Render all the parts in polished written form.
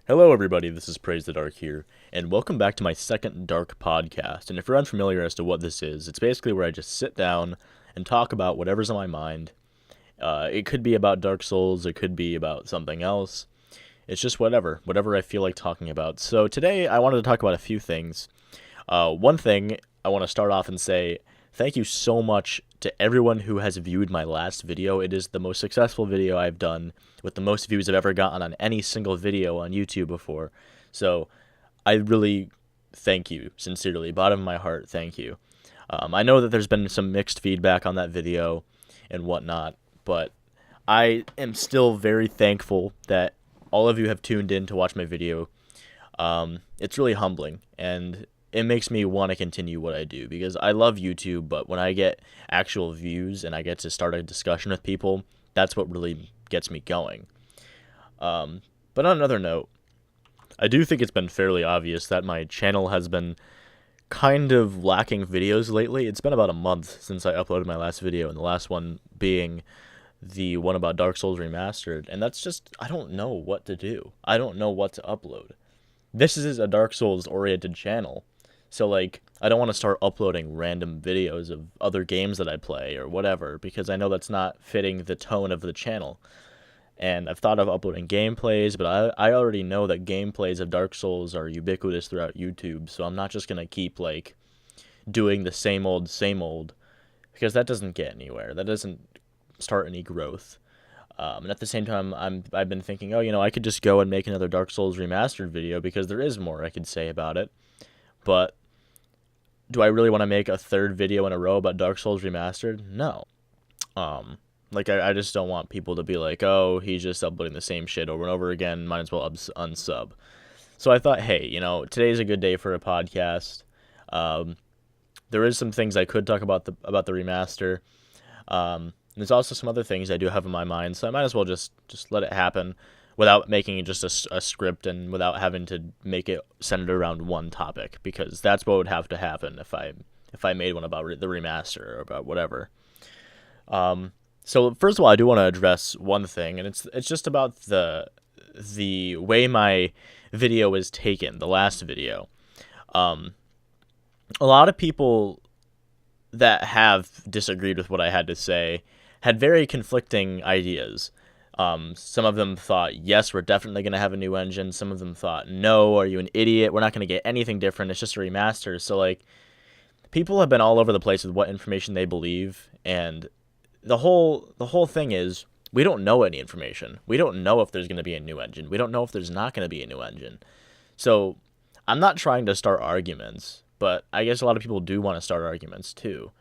Hello, everybody. This is Praise the Dark here, and welcome back to my second Dark podcast. And if you're unfamiliar as to what this is, it's basically where I just sit down and talk about whatever's on my mind. It could be about Dark Souls, it could be about something else. It's just whatever I feel like talking about. So today, I wanted to talk about a few things. One thing I want to start off and say thank you so much to everyone who has viewed my last video. It is the most successful video I've done, with the most views I've ever gotten on any single video on YouTube before. So I really thank you, sincerely, bottom of my heart, thank you. I know that there's been some mixed feedback on that video and whatnot, but I am still very thankful that all of you have tuned in to watch my video. It's really humbling, and it makes me want to continue what I do, because I love YouTube, but when I get actual views and I get to start a discussion with people, that's what really gets me going. But on another note, I do think it's been fairly obvious that my channel has been kind of lacking videos lately. It's been about a month since I uploaded my last video, and the last one being the one about Dark Souls Remastered, and that's just, I don't know what to do. I don't know what to upload. This is a Dark Souls oriented channel, so like, I don't want to start uploading random videos of other games that I play or whatever, because I know that's not fitting the tone of the channel. And I've thought of uploading gameplays, but I already know that gameplays of Dark Souls are ubiquitous throughout YouTube, so I'm not just going to keep, like, doing the same old, because that doesn't get anywhere. That doesn't start any growth. And at the same time, I've been thinking, I could just go and make another Dark Souls Remastered video, because there is more I could say about it. But do I really want to make a third video in a row about Dark Souls Remastered? No. I just don't want people to be like, oh, he's just uploading the same shit over and over again, might as well unsub. So I thought, hey, today's a good day for a podcast. There is some things I could talk about the remaster. There's also some other things I do have in my mind, so I might as well just let it happen without making it just a script, and without having to make it centered around one topic, because that's what would have to happen if I made one about the remaster or about whatever. So first of all, I do want to address one thing, and it's just about the way my video was taken, the last video. A lot of people that have disagreed with what I had to say had very conflicting ideas. Some of them thought, yes, we're definitely going to have a new engine. Some of them thought, no, are you an idiot? We're not going to get anything different. It's just a remaster. So, like, people have been all over the place with what information they believe, and the whole thing is, we don't know any information. We don't know if there's going to be a new engine. We don't know if there's not going to be a new engine. So, I'm not trying to start arguments, but I guess a lot of people do want to start arguments too.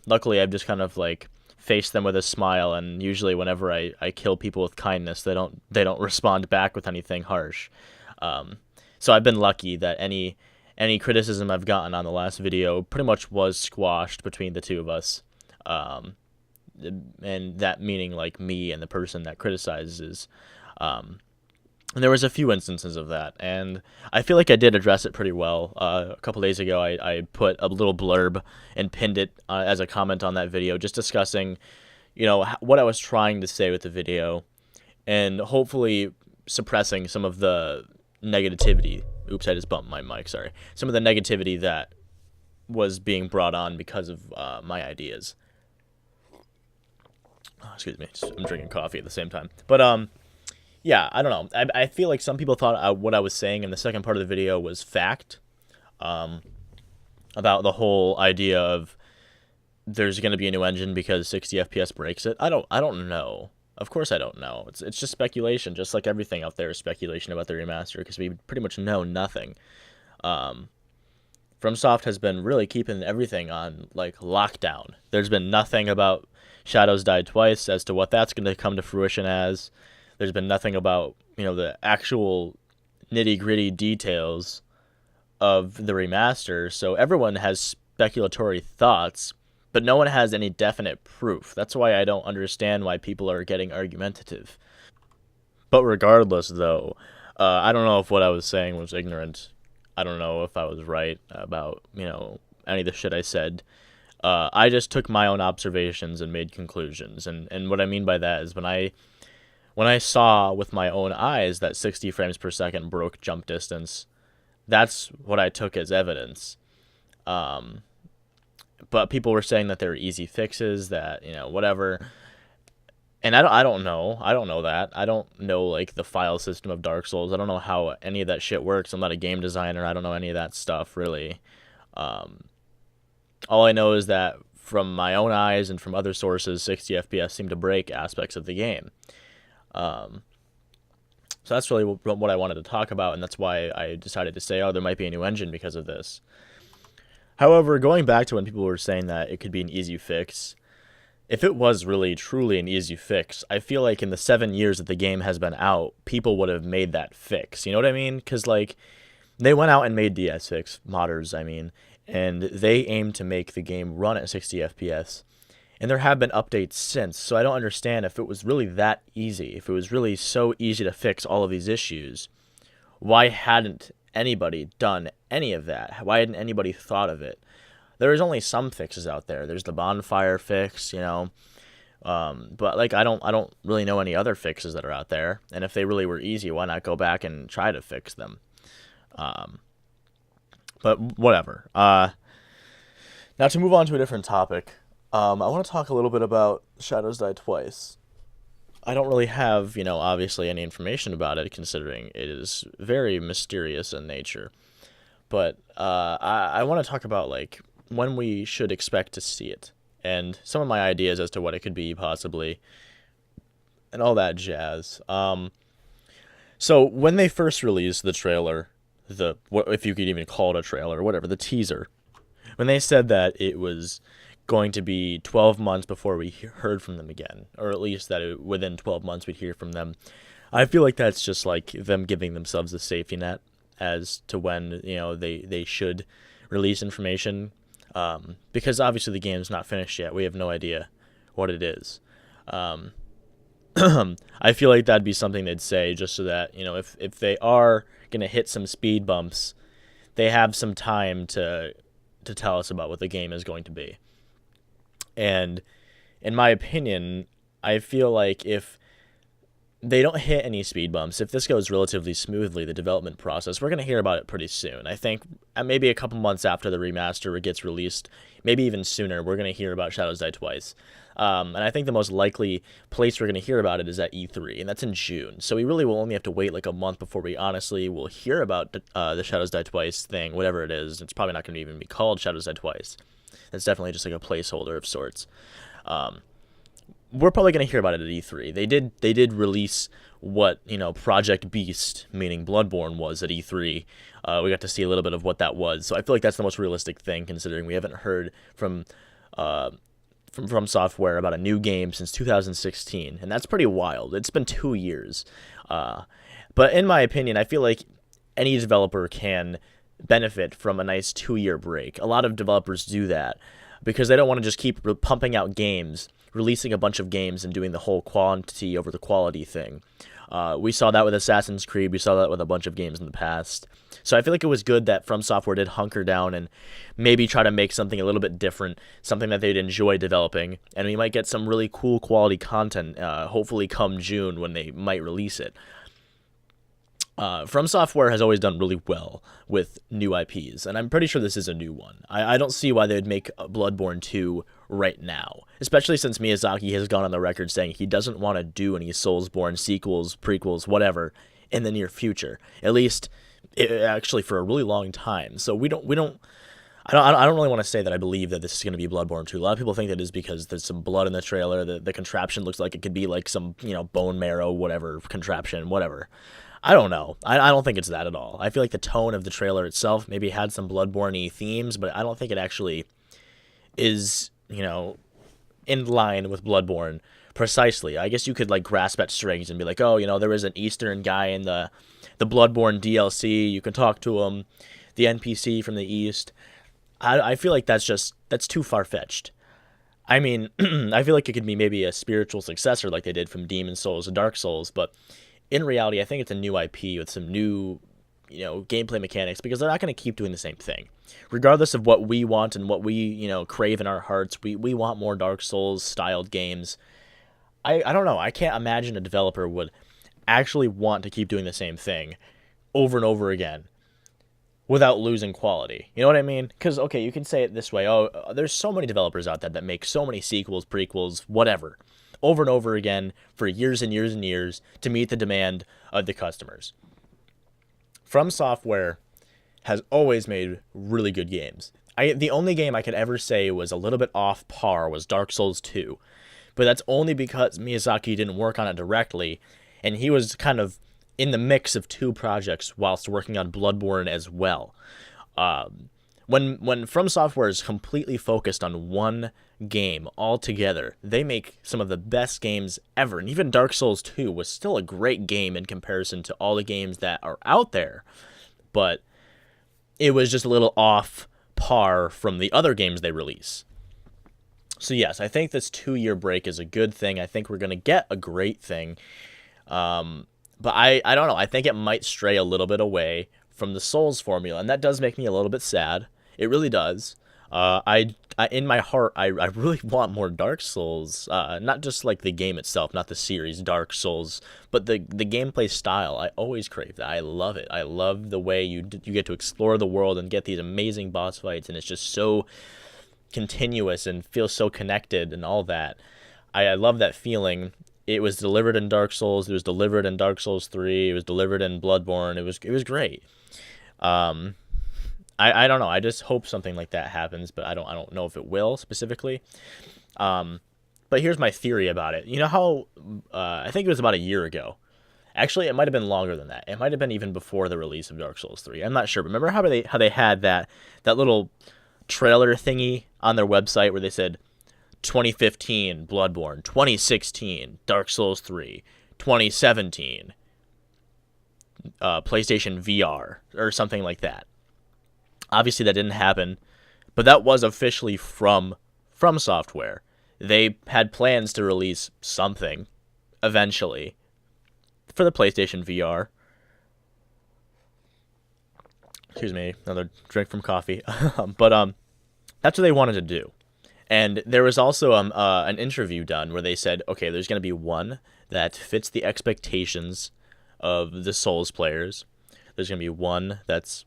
Luckily, I've just kind of, like, face them with a smile, and usually whenever I kill people with kindness, they don't respond back with anything harsh. So I've been lucky that any criticism I've gotten on the last video pretty much was squashed between the two of us. And that meaning, like, me and the person that criticizes. And there was a few instances of that, and I feel like I did address it pretty well. A couple days ago, I put a little blurb and pinned it as a comment on that video, just discussing, what I was trying to say with the video, and hopefully suppressing some of the negativity. Oops, I just bumped my mic, sorry. Some of the negativity that was being brought on because of my ideas. Oh, excuse me, I'm drinking coffee at the same time. But, yeah, I don't know. I feel like some people thought what I was saying in the second part of the video was fact, about the whole idea of there's going to be a new engine because 60 FPS breaks it. I don't know. Of course I don't know. It's just speculation, just like everything out there is speculation about the remaster, because we pretty much know nothing. FromSoft has been really keeping everything on, like, lockdown. There's been nothing about Shadows Die Twice as to what that's going to come to fruition as. There's been nothing about, the actual nitty-gritty details of the remaster, so everyone has speculatory thoughts, but no one has any definite proof. That's why I don't understand why people are getting argumentative. But regardless, though, I don't know if what I was saying was ignorant. I don't know if I was right about, any of the shit I said. I just took my own observations and made conclusions, and what I mean by that is when when I saw with my own eyes that 60 frames per second broke jump distance, that's what I took as evidence. Um, but people were saying that there were easy fixes, that, whatever. And I don't know. I don't know that. I don't know, like, the file system of Dark Souls. I don't know how any of that shit works. I'm not a game designer. I don't know any of that stuff, really. Um, all I know is that from my own eyes and from other sources, 60 FPS seem to break aspects of the game. Um, so that's really what I wanted to talk about, and that's why I decided to say, oh, there might be a new engine because of this. However, going back to when people were saying that it could be an easy fix, if it was really truly an easy fix, I feel like in the 7 years that the game has been out, people would have made that fix. You know what I mean? Because, like, they went out and made DS6, modders, I mean, and they aimed to make the game run at 60 FPS. And there have been updates since, so I don't understand if it was really that easy, if it was really so easy to fix all of these issues, why hadn't anybody done any of that? Why hadn't anybody thought of it? There is only some fixes out there. There's the bonfire fix, but like I don't really know any other fixes that are out there. And if they really were easy, why not go back and try to fix them? But whatever. Now to move on to a different topic, I want to talk a little bit about Shadows Die Twice. I don't really have, obviously any information about it, considering it is very mysterious in nature. But I want to talk about, like, when we should expect to see it, and some of my ideas as to what it could be, possibly, and all that jazz. So when they first released the trailer, if you could even call it a trailer, whatever, the teaser, when they said that it was going to be 12 months before we heard from them again, or at least that within 12 months we'd hear from them, I feel like that's just like them giving themselves a safety net as to when they should release information, because obviously the game's not finished yet. We have no idea what it is. I feel like that'd be something they'd say just so that if they are gonna hit some speed bumps, they have some time to tell us about what the game is going to be. And in my opinion, I feel like if they don't hit any speed bumps, if this goes relatively smoothly, the development process, we're going to hear about it pretty soon. I think maybe a couple months after the remaster gets released, maybe even sooner, we're going to hear about Shadows Die Twice. And I think the most likely place we're going to hear about it is at E3, and that's in June. So we really will only have to wait like a month before we honestly will hear about the Shadows Die Twice thing, whatever it is. It's probably not going to even be called Shadows Die Twice. It's definitely just like a placeholder of sorts. We're probably going to hear about it at E3. They did release what, Project Beast, meaning Bloodborne, was at E3. We got to see a little bit of what that was. So I feel like that's the most realistic thing, considering we haven't heard from Software about a new game since 2016, and that's pretty wild. It's been 2 years. But in my opinion, I feel like any developer can benefit from a nice 2-year break. A lot of developers do that because they don't want to just keep pumping out games, releasing a bunch of games and doing the whole quantity over the quality thing. We saw that with Assassin's Creed. We saw that with a bunch of games in the past. So I feel like it was good that From Software did hunker down and maybe try to make something a little bit different, something that they'd enjoy developing, and we might get some really cool quality content, hopefully come June when they might release it. From Software has always done really well with new IPs, and I'm pretty sure this is a new one. I don't see why they'd make Bloodborne 2 right now, especially since Miyazaki has gone on the record saying he doesn't want to do any Soulsborne sequels, prequels, whatever, in the near future. At least, actually, for a really long time. So I don't really want to say that I believe that this is going to be Bloodborne 2. A lot of people think that is because there's some blood in the trailer. The contraption looks like it could be like some, bone marrow, whatever, contraption, whatever. I don't know. I don't think it's that at all. I feel like the tone of the trailer itself maybe had some Bloodborne-y themes, but I don't think it actually is, in line with Bloodborne precisely. I guess you could, like, grasp at strings and be like, oh, there is an Eastern guy in the Bloodborne DLC. You can talk to him. The NPC from the East. I feel like that's too far-fetched. I mean, I feel like it could be maybe a spiritual successor like they did from Demon's Souls and Dark Souls, but in reality, I think it's a new IP with some new, gameplay mechanics, because they're not going to keep doing the same thing. Regardless of what we want and what we, crave in our hearts, we want more Dark Souls-styled games. I don't know. I can't imagine a developer would actually want to keep doing the same thing over and over again without losing quality. You know what I mean? Because, okay, you can say it this way. Oh, there's so many developers out there that make so many sequels, prequels, whatever, over and over again for years and years and years to meet the demand of the customers. From Software has always made really good games. The only game I could ever say was a little bit off par was Dark Souls 2. But that's only because Miyazaki didn't work on it directly, and he was kind of in the mix of two projects whilst working on Bloodborne as well. When From Software is completely focused on one game altogether, they make some of the best games ever. And even Dark Souls 2 was still a great game in comparison to all the games that are out there. But it was just a little off par from the other games they release. So yes, I think this 2-year break is a good thing. I think we're going to get a great thing. But I don't know. I think it might stray a little bit away from the Souls formula, and that does make me a little bit sad. It really does. I in my heart, I really want more Dark Souls. Not just like the game itself, not the series Dark Souls, but the gameplay style. I always crave that. I love it. I love the way you get to explore the world and get these amazing boss fights, and it's just so continuous and feels so connected and all that. I love that feeling. It was delivered in Dark Souls. It was delivered in Dark Souls 3. It was delivered in Bloodborne. It was great. I don't know. I just hope something like that happens, but I don't know if it will specifically. But here's my theory about it. You know how I think it was about a year ago. Actually, it might have been longer than that. It might have been even before the release of Dark Souls 3. I'm not sure. But remember how they had that little trailer thingy on their website where they said 2015 Bloodborne, 2016 Dark Souls 3, 2017 PlayStation VR or something like that. Obviously that didn't happen, but that was officially from Software. They had plans to release something eventually for the PlayStation VR. Excuse me, another drink from coffee. But that's what they wanted to do. And there was also an interview done where they said, okay, there's going to be one that fits the expectations of the Souls players. There's going to be one that's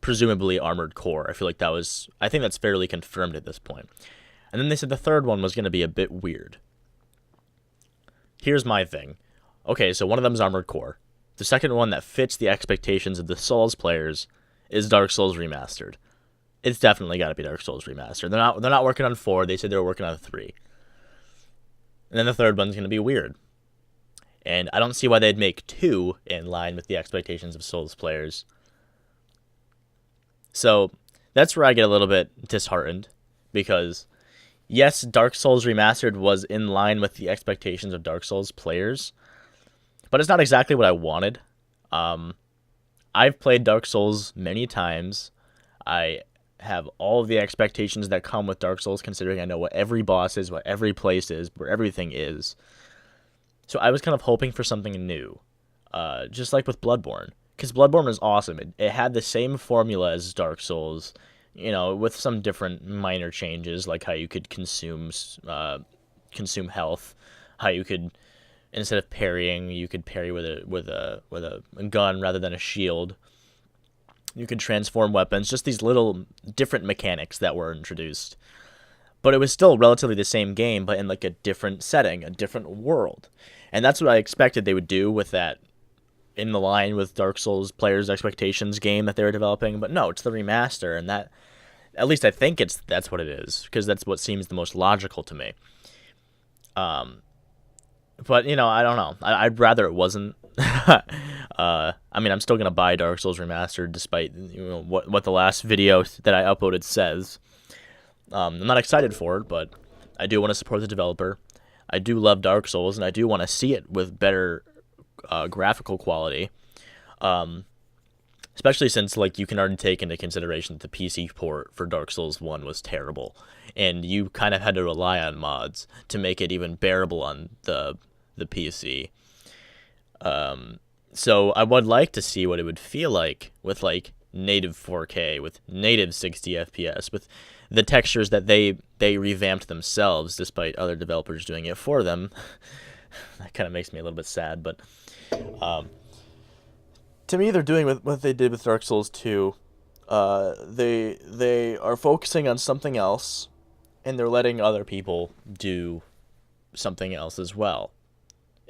presumably Armored Core. I think that's fairly confirmed at this point. And then they said the third one was going to be a bit weird. Here's my thing. Okay, so one of them is Armored Core. The second one that fits the expectations of the Souls players is Dark Souls Remastered. It's definitely got to be Dark Souls Remastered. They're not working on 4. They said they were working on 3. And then the third one's going to be weird. And I don't see why they'd make 2 in line with the expectations of Souls players. So that's where I get a little bit disheartened. Because, yes, Dark Souls Remastered was in line with the expectations of Dark Souls players. But it's not exactly what I wanted. I've played Dark Souls many times. I have all of the expectations that come with Dark Souls, considering I know what every boss is, what every place is, where everything is. So I was kind of hoping for something new, just like with Bloodborne, because Bloodborne was awesome. It had the same formula as Dark Souls, with some different minor changes, like how you could consume health, how you could, instead of parrying, you could parry with a gun rather than a shield. You could transform weapons, just these little different mechanics that were introduced. But it was still relatively the same game, but in like a different setting, a different world. And that's what I expected they would do with that in the line with Dark Souls players' expectations game that they were developing. But no, it's the remaster, and that, at least I think that's what it is, because that's what seems the most logical to me. But, I don't know. I'd rather it wasn't. I'm still going to buy Dark Souls Remastered despite what the last video that I uploaded says. I'm not excited for it, but I do want to support the developer. I do love Dark Souls, and I do want to see it with better graphical quality. Especially since you can already take into consideration that the PC port for Dark Souls 1 was terrible, and you kind of had to rely on mods to make it even bearable on the PC. So I would like to see what it would feel like with native 4K, with native 60 FPS, with the textures that they revamped themselves, despite other developers doing it for them. That kind of makes me a little bit sad, but um, to me, they're doing with what they did with Dark Souls 2. They are focusing on something else, and they're letting other people do something else as well.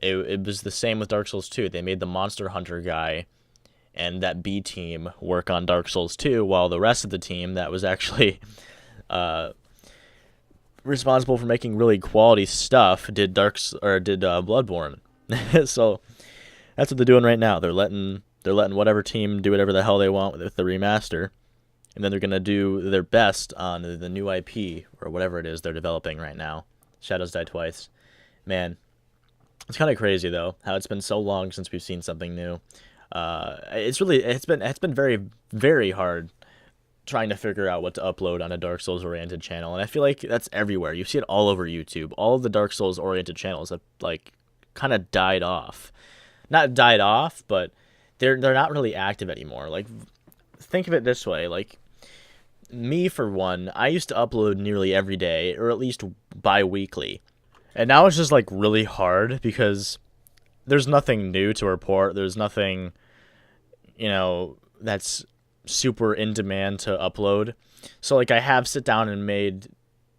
It was the same with Dark Souls 2. They made the Monster Hunter guy and that B team work on Dark Souls 2, while the rest of the team that was actually uh, responsible for making really quality stuff did Bloodborne. So that's what they're doing right now. They're letting whatever team do whatever the hell they want with the remaster, and then they're gonna do their best on the new IP or whatever it is they're developing right now. Shadows Die Twice, man. It's kind of crazy though how it's been so long since we've seen something new. It's been very very hard trying to figure out what to upload on a Dark Souls oriented channel, and I feel like that's everywhere. You see it all over YouTube. All of the Dark Souls oriented channels have like kind of died off. Not died off, but they're not really active anymore. Like, think of it this way, like me for one, I used to upload nearly every day or at least bi-weekly. And now it's just like really hard because there's nothing new to report. There's nothing, that's super in demand to upload. So like I have sit down and made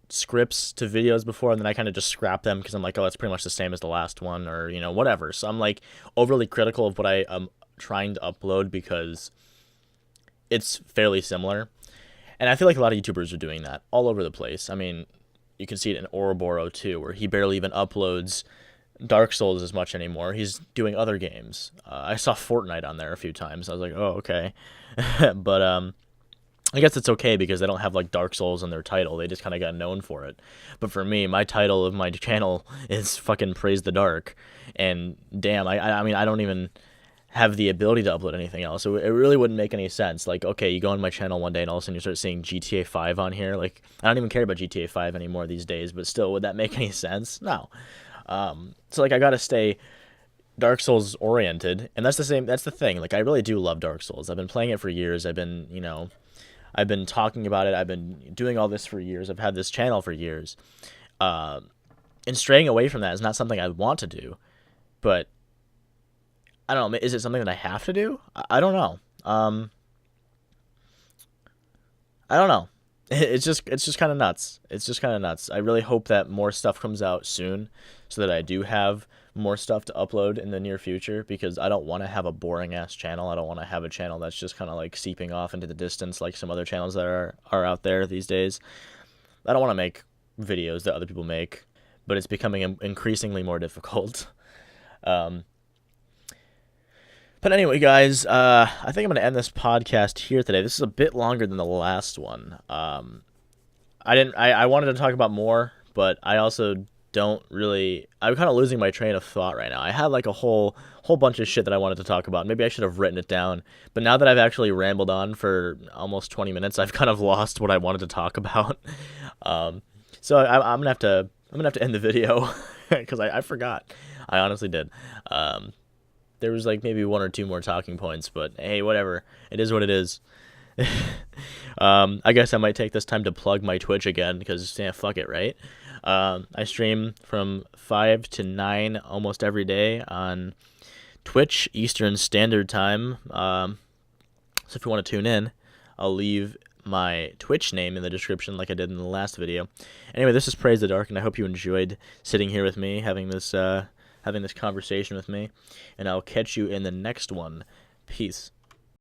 scripts to videos before, and then I kind of just scrap them because I'm like, oh, it's pretty much the same as the last one, or whatever. So I'm like overly critical of what I am trying to upload because it's fairly similar. And I feel like a lot of YouTubers are doing that all over the place. I mean, you can see it in Ouroboros too, where he barely even uploads Dark Souls as much anymore. He's doing other games. I saw Fortnite on there a few times. I was like, oh, okay. But I guess it's okay because they don't have like Dark Souls in their title. They just kind of got known for it. But for me, my title of my channel is fucking Praise the Dark. And damn, I mean, I don't even have the ability to upload anything else. So it really wouldn't make any sense. Like, okay, you go on my channel one day and all of a sudden you start seeing GTA 5 on here. Like, I don't even care about GTA 5 anymore these days, but still, would that make any sense? No. So like I gotta stay Dark Souls oriented, and that's the thing. Like, I really do love Dark Souls. I've been playing it for years. I've been talking about it. I've been doing all this for years. I've had this channel for years. And straying away from that is not something I want to do, but I don't know. Is it something that I have to do? I don't know. I don't know. It's just kind of nuts. It's just kind of nuts. I really hope that more stuff comes out soon so that I do have more stuff to upload in the near future, because I don't want to have a boring ass channel. I don't want to have a channel that's just kind of like seeping off into the distance like some other channels that are out there these days. I don't want to make videos that other people make, but it's becoming increasingly more difficult. But anyway, guys, I think I'm going to end this podcast here today. This is a bit longer than the last one. I wanted to talk about more, but I also don't really... I'm kind of losing my train of thought right now. I had like a whole bunch of shit that I wanted to talk about. Maybe I should have written it down. But now that I've actually rambled on for almost 20 minutes, I've kind of lost what I wanted to talk about. So I'm gonna have to end the video because I forgot. I honestly did. There was like maybe one or two more talking points, but hey, whatever. It is what it is. I guess I might take this time to plug my Twitch again because, yeah, fuck it, right? I stream from 5 to 9 almost every day on Twitch Eastern Standard Time. So if you want to tune in, I'll leave my Twitch name in the description like I did in the last video. Anyway, this is Praise the Dark, and I hope you enjoyed sitting here with me, having this conversation with me, and I'll catch you in the next one. Peace.